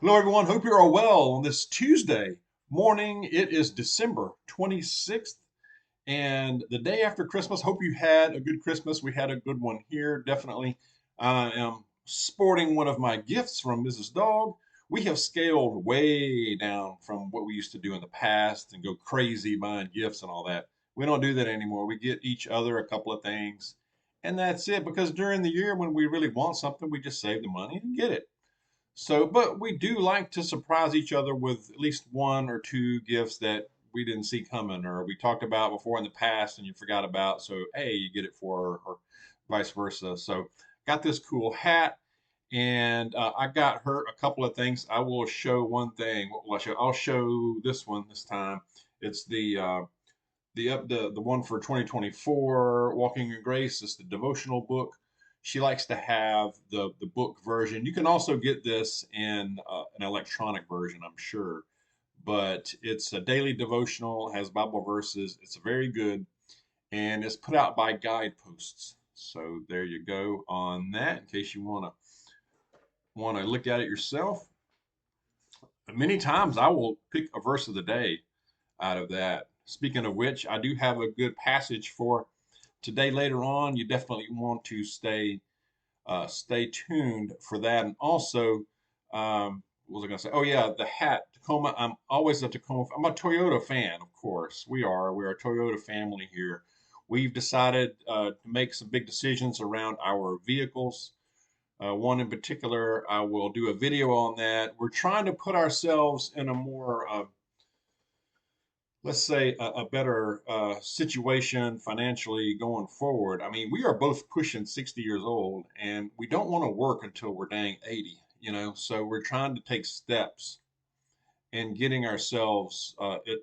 Hello, everyone. Hope you're all well on this Tuesday morning. It is December 26th and the day after Christmas. Hope you had a good Christmas. We had a good one here, definitely. I am sporting one of my gifts from Mrs. Dawg. We have scaled way down from what we used to do in the past and go crazy buying gifts and all that. We don't do that anymore. We get each other a couple of things, and that's it. Because during the year when we really want something, we just save the money and get it. So, but we do like to surprise each other with at least one or two gifts that we didn't see coming or we talked about before in the past and you forgot about. So, hey, you get it for her, or vice versa. So, got this cool hat and I got her a couple of things. I will show one thing. What will I show? I'll show this one this time. It's the one for 2024, Walking in Grace. It's the devotional book. She likes to have the book version. You can also get this in an electronic version, I'm sure, but it's a daily devotional, has Bible verses. It's very good, and it's put out by Guideposts. So there you go on that. In case you want to look at it yourself. Many times I will pick a verse of the day out of that. Speaking of which, I do have a good passage for today later on. You definitely want to stay tuned for that. And also, what was I going to say? Oh yeah, the hat, Tacoma. I'm always a Tacoma. I'm a Toyota fan, of course. We are. We're a Toyota family here. We've decided to make some big decisions around our vehicles. One in particular, I will do a video on that. We're trying to put ourselves in a more let's say a better situation financially going forward. I mean, we are both pushing 60 years old and we don't want to work until we're dang 80, so we're trying to take steps in getting ourselves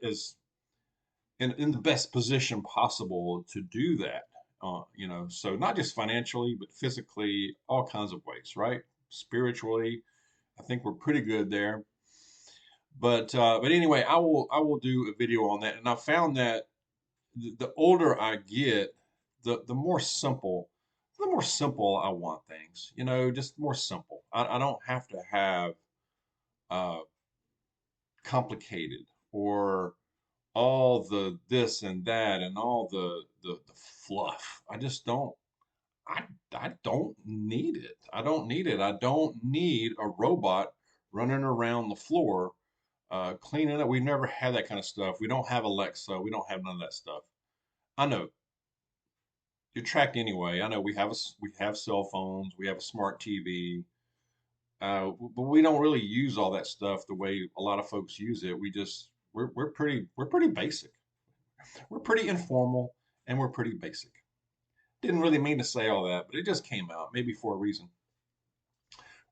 as in the best position possible to do that. So not just financially, but physically, all kinds of ways, right? Spiritually, I think we're pretty good there. But anyway, I will do a video on that. And I found that the older I get, the more simple I want things. Just more simple. I don't have to have uh, complicated or all the this and that and all the fluff. I just don't. I I don't need it. I don't need it. I don't need a robot running around the floor cleaning up. We've never had that kind of stuff. We don't have Alexa. We don't have none of that stuff. I know you're tracked anyway. I know we have cell phones. We have a smart TV. But we don't really use all that stuff the way a lot of folks use it. We're pretty basic. We're pretty informal and we're pretty basic. Didn't really mean to say all that, but it just came out, maybe for a reason.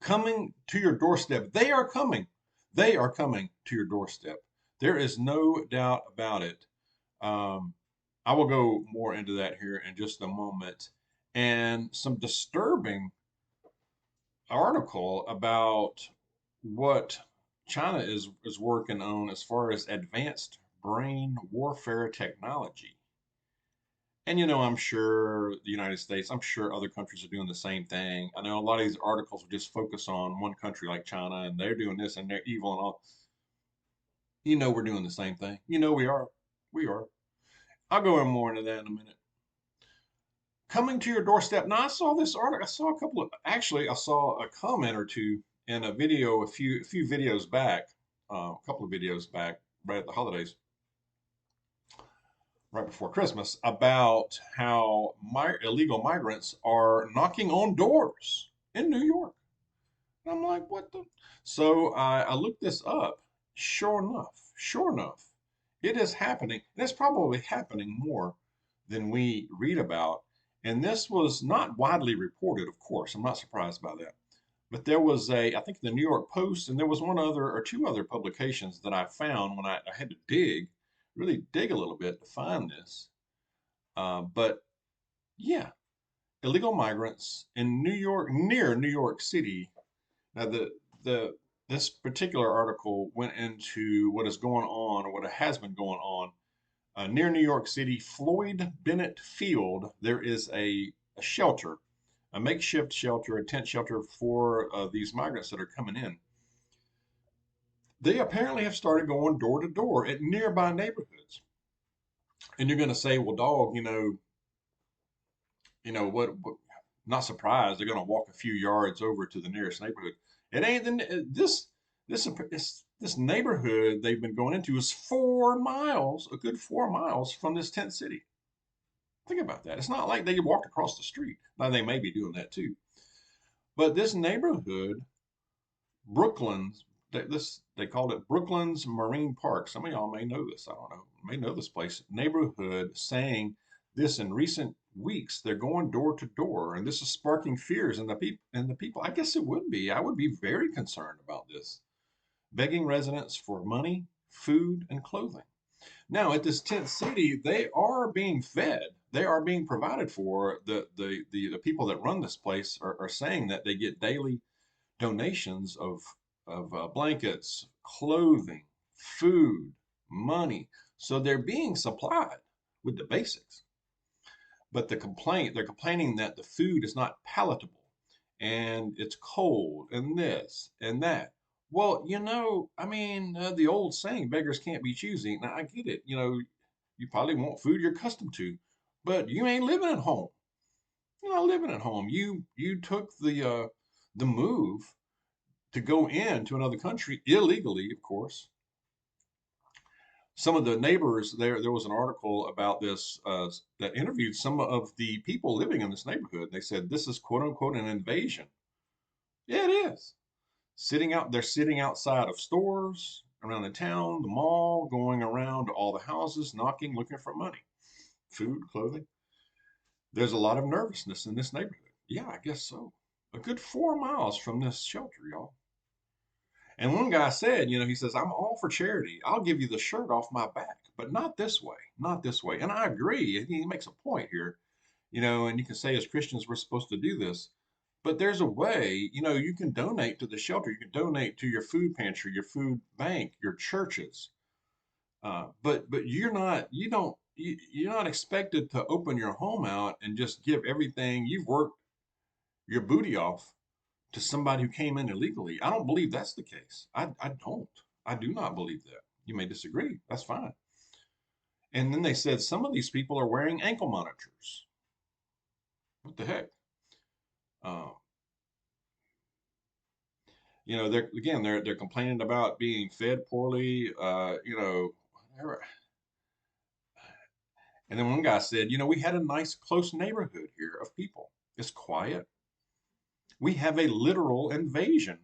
Coming to your doorstep. They are coming. They are coming to your doorstep. There is no doubt about it. Um, I will go more into that here in just a moment. And some disturbing article about what China is working on as far as advanced brain warfare technology. And I'm sure the United States, I'm sure other countries are doing the same thing. I know a lot of these articles just focus on one country like China and they're doing this and they're evil and all. We're doing the same thing. We are. We are. I'll go in more into that in a minute. Coming to your doorstep. Now, I saw this article. I saw a couple of, actually, I saw a comment or two in a video a few videos back, a couple of videos back, right at the holidays, right before Christmas, about how illegal migrants are knocking on doors in New York. And I'm like, what the? So I looked this up. Sure enough, it is happening. And it's probably happening more than we read about. And this was not widely reported, of course. I'm not surprised by that. But there was I think the New York Post, and there was one other or two other publications that I found when I had to really dig a little bit to find this. But yeah, illegal migrants in New York, near New York City. Now, the this particular article went into what is going on, or what has been going on, near New York City, Floyd Bennett Field. There is a shelter, a makeshift shelter, a tent shelter for these migrants that are coming in. They apparently have started going door to door at nearby neighborhoods. And you're going to say, well, dog, what, not surprised. They're going to walk a few yards over to the nearest neighborhood. It ain't this neighborhood they've been going into is 4 miles, a good 4 miles from this tent city. Think about that. It's not like they walked across the street. Now they may be doing that too. But this neighborhood, Brooklyn's, they called it Brooklyn's Marine Park. Some of y'all may know this. I don't know. May know this place. Neighborhood saying this in recent weeks. They're going door to door, and this is sparking fears in the people. I guess it would be. I would be very concerned about this. Begging residents for money, food, and clothing. Now, at this tent city, they are being fed. They are being provided for. The people that run this place are saying that they get daily donations of blankets, clothing, food, money. So they're being supplied with the basics. But they're complaining that the food is not palatable and it's cold and this and that. Well, I mean, the old saying, beggars can't be choosy. Now, I get it. You probably want food you're accustomed to, but you ain't living at home. You're not living at home. You took the move to go into another country illegally, of course. Some of the neighbors there was an article about this that interviewed some of the people living in this neighborhood. They said this is quote unquote an invasion. Yeah, it is. They're sitting outside of stores around the town, the mall, going around to all the houses, knocking, looking for money, food, clothing. There's a lot of nervousness in this neighborhood. Yeah, I guess so. A good 4 miles from this shelter, y'all. And one guy said, he says, I'm all for charity. I'll give you the shirt off my back, but not this way, not this way. And I agree. He makes a point here, and you can say as Christians, we're supposed to do this. But there's a way, you can donate to the shelter. You can donate to your food pantry, your food bank, your churches. But you're not expected to open your home out and just give everything you've worked your booty off to somebody who came in illegally. I don't believe that's the case. I don't. I do not believe that. You may disagree. That's fine. And then they said some of these people are wearing ankle monitors. What the heck? Uh, they're complaining about being fed poorly. Whatever. And then one guy said, we had a nice close neighborhood here of people. It's quiet. We have a literal invasion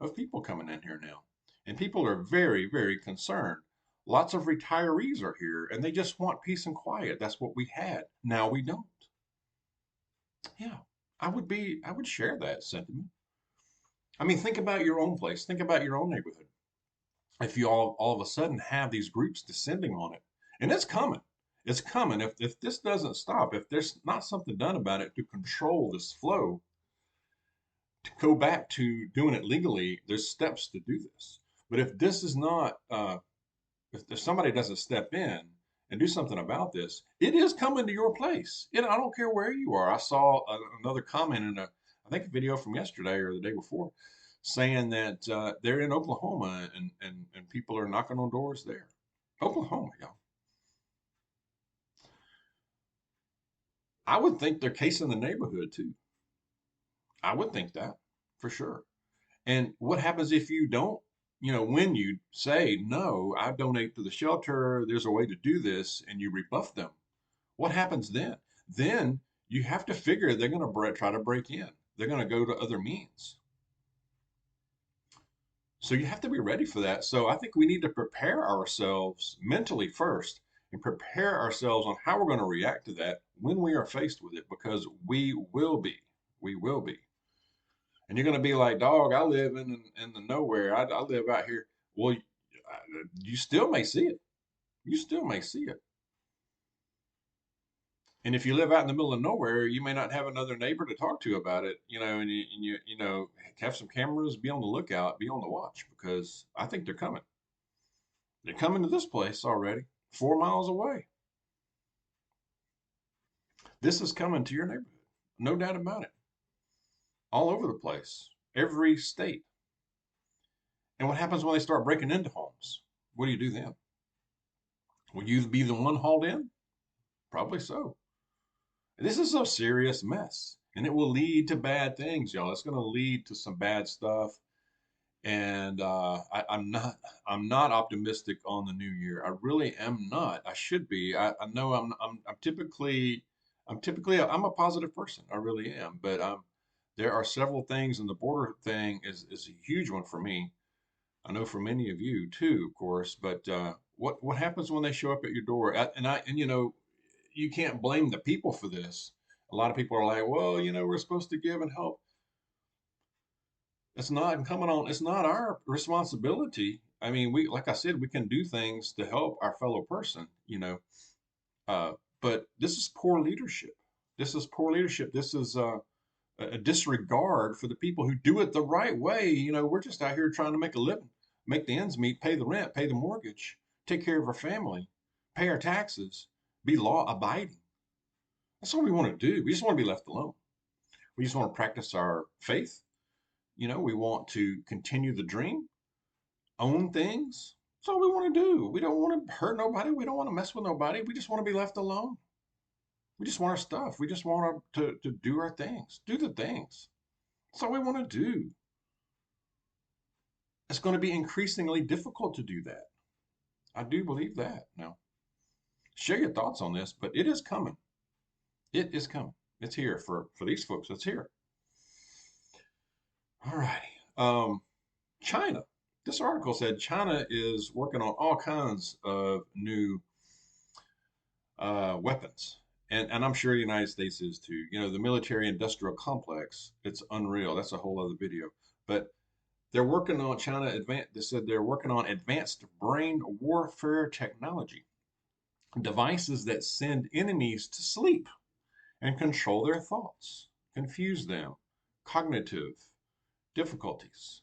of people coming in here now. And people are very, very concerned. Lots of retirees are here and they just want peace and quiet. That's what we had. Now we don't. Yeah, I would share that sentiment. I mean, think about your own place. Think about your own neighborhood. If you all of a sudden have these groups descending on it, and it's coming. It's coming. If this doesn't stop, if there's not something done about it to control this flow, to go back to doing it legally, there's steps to do this. But if this is not, if somebody doesn't step in and do something about this, it is coming to your place. I don't care where you are. I saw another comment in I think a video from yesterday or the day before, saying that they're in Oklahoma and people are knocking on doors there. Oklahoma, y'all. I would think they're casing the neighborhood too. I would think that for sure. And what happens if you don't, when you say, no, I donate to the shelter, there's a way to do this, and you rebuff them, what happens then? Then you have to figure they're going to try to break in. They're going to go to other means. So you have to be ready for that. So I think we need to prepare ourselves mentally first and prepare ourselves on how we're going to react to that when we are faced with it, because we will be. We will be. And you're going to be like, dog, I live in the nowhere. I live out here. Well, you still may see it. You still may see it. And if you live out in the middle of nowhere, you may not have another neighbor to talk to about it, and you have some cameras, be on the lookout, be on the watch, because I think they're coming. They're coming to this place already, 4 miles away. This is coming to your neighborhood, no doubt about it. All over the place, every state. And what happens when they start breaking into homes? What do you do then? Will you be the one hauled in? Probably so. This is a serious mess, and it will lead to bad things, y'all. It's going to lead to some bad stuff, and I'm not optimistic on the new year. I really am not. I should be. I know I'm a positive person. I really am, but there are several things, and the border thing is a huge one for me. I know for many of you too, of course. But what happens when they show up at your door? And you can't blame the people for this. A lot of people are like, well, we're supposed to give and help. It's not incumbent on. It's not our responsibility. I mean, like I said, we can do things to help our fellow person. Uh, but this is poor leadership. This is poor leadership. This is a disregard for the people who do it the right way. We're just out here trying to make a living, make the ends meet, pay the rent, pay the mortgage, take care of our family, pay our taxes, be law abiding. That's all we want to do. We just want to be left alone. We just want to practice our faith. We want to continue the dream, own things. That's all we want to do. We don't want to hurt nobody. We don't want to mess with nobody. We just want to be left alone. We just want our stuff. We just want to do our things, do the things. That's all we want to do. It's going to be increasingly difficult to do that. I do believe that. Now, share your thoughts on this, but it is coming. It is coming. It's here for these folks. It's here. All righty. China. This article said China is working on all kinds of new weapons. And I'm sure the United States is too. The military industrial complex, it's unreal. That's a whole other video. But they're working on they said they're working on advanced brain warfare technology, devices that send enemies to sleep and control their thoughts, confuse them, cognitive difficulties,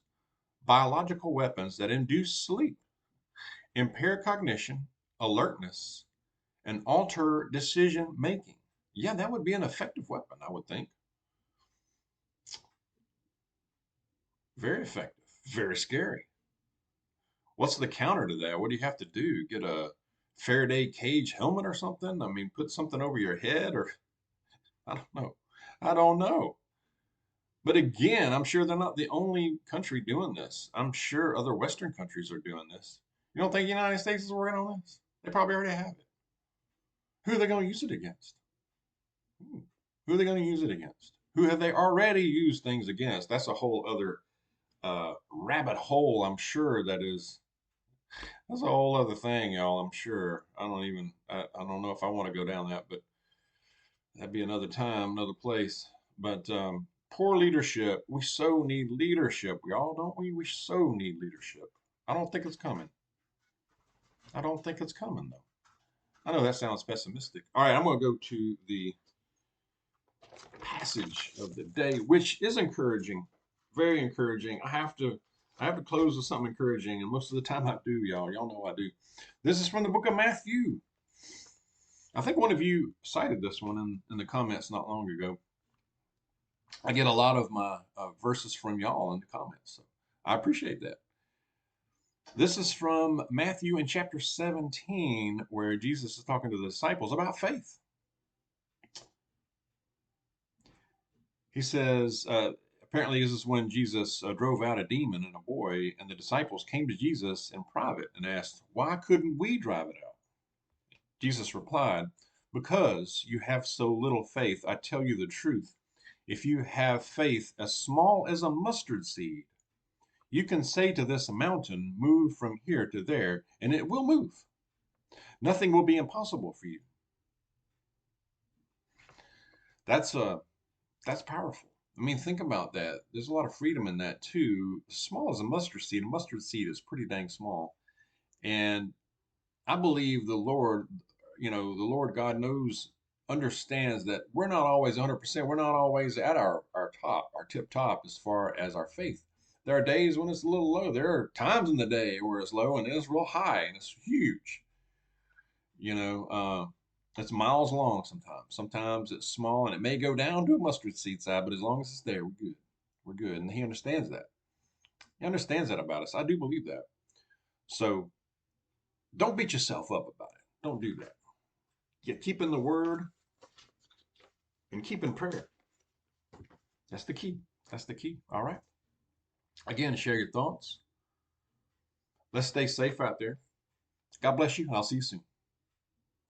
biological weapons that induce sleep, impair cognition, alertness, and alter decision making. Yeah, that would be an effective weapon, I would think. Very effective, very scary. What's the counter to that? What do you have to do? Get a Faraday cage helmet or something? I mean, put something over your head, or I don't know. I don't know. But again, I'm sure they're not the only country doing this. I'm sure other Western countries are doing this. You don't think the United States is working on this? They probably already have it. Who are they going to use it against? Who are they going to use it against? Who have they already used things against? That's a whole other rabbit hole, I'm sure. That's a whole other thing, y'all. I'm sure. I don't know if I want to go down that, but that'd be another time, another place. But poor leadership. We so need leadership. We all don't we? We so need leadership. I don't think it's coming. I don't think it's coming though. I know that sounds pessimistic. All right, I'm going to go to the passage of the day, which is encouraging, very encouraging. I have to close with something encouraging, and most of the time I do, y'all. Y'all know I do. This is from the book of Matthew. I think one of you cited this one in the comments not long ago. I get a lot of my verses from y'all in the comments, so I appreciate that. This is from Matthew in chapter 17, where Jesus is talking to the disciples about faith. He says, apparently, this is when Jesus drove out a demon in a boy, and the disciples came to Jesus in private and asked, why couldn't we drive it out? Jesus replied, because you have so little faith. I tell you the truth. If you have faith as small as a mustard seed, you can say to this mountain, move from here to there, and it will move. Nothing will be impossible for you. That's powerful. I mean, think about that. There's a lot of freedom in that too. Small as a mustard seed is pretty dang small. And I believe the Lord, the Lord God understands that we're not always 100%. We're not always at our top, our tip top as far as our faith. There are days when it's a little low. There are times in the day where it's low and it's real high and it's huge. It's miles long sometimes. Sometimes it's small and it may go down to a mustard seed size, but as long as it's there, we're good. We're good. And he understands that. He understands that about us. I do believe that. So don't beat yourself up about it. Don't do that. Yeah, keep in the word and keep in prayer. That's the key. That's the key. All right. Again, share your thoughts. Let's stay safe out there. God bless you, and I'll see you soon.